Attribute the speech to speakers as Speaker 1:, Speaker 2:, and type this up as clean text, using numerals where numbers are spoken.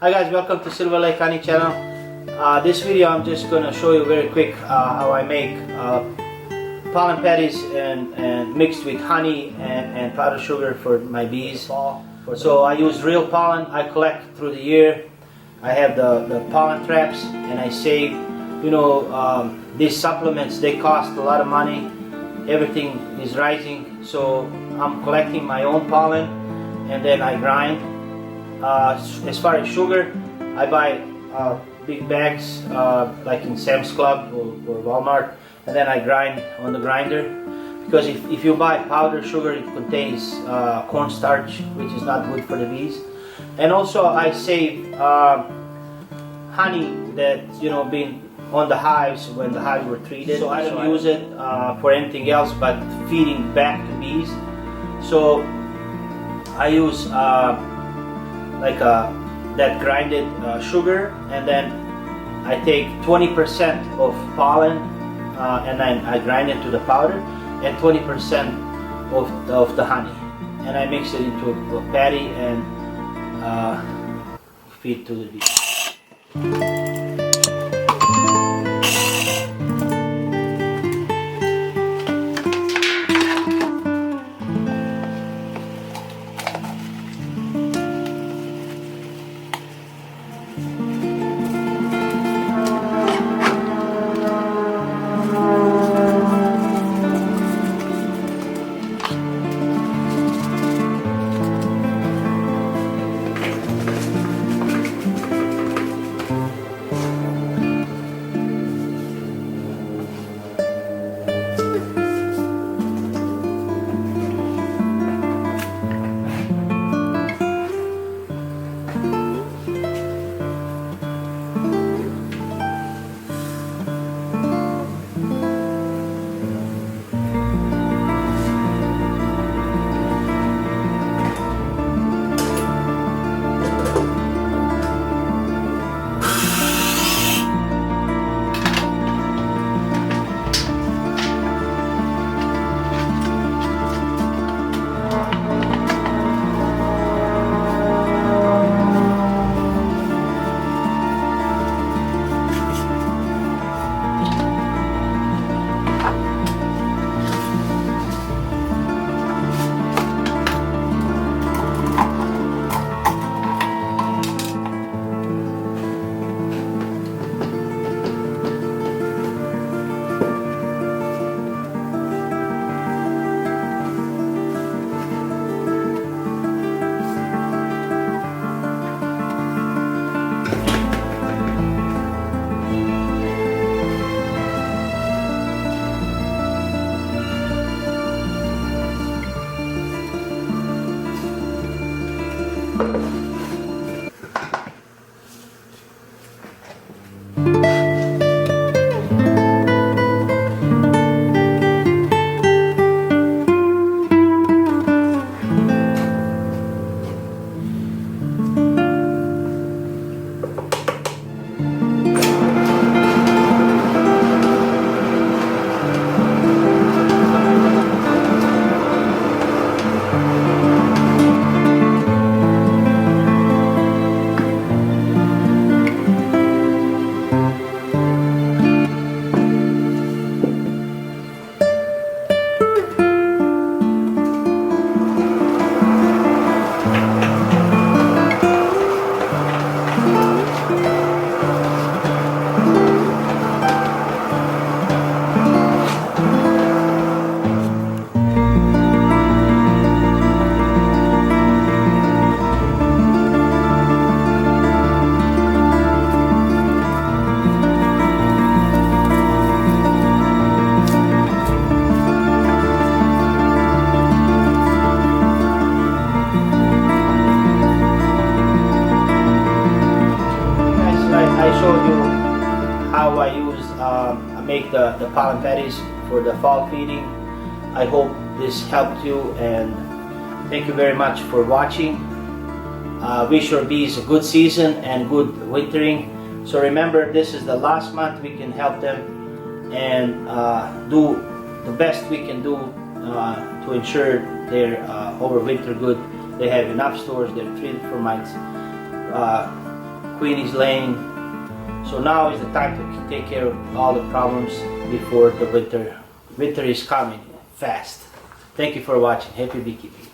Speaker 1: Hi guys, welcome to Silver Lake Honey channel. This video I'm just going to show you very quick how I make pollen patties and mixed with honey and powdered sugar for my bees. So I use real pollen I collect through the year. I have the pollen traps and I save. You know, these supplements, they cost a lot of money. Everything is rising, so I'm collecting my own pollen and then I grind. As far as sugar, I buy big bags like in Sam's Club or Walmart, and then I grind on the grinder, because if you buy powdered sugar, it contains cornstarch, which is not good for the bees. And also I save honey that, you know, been on the hives when the hives were treated, so I don't use it for anything else but feeding back to bees. So I use that grinded sugar, and then I take 20% of pollen and then I grind it to the powder, and 20% of the honey, and I mix it into a patty and feed to the bees. How I make the pollen patties for the fall feeding. I hope this helped you, and thank you very much for watching. Wish your bees a good season and good wintering. So remember, this is the last month we can help them, and do the best we can do to ensure they're overwinter good. They have enough stores, they're treated for mites. queen is laying. So now is the time to take care of all the problems before the winter. Winter is coming fast. Thank you for watching. Happy beekeeping.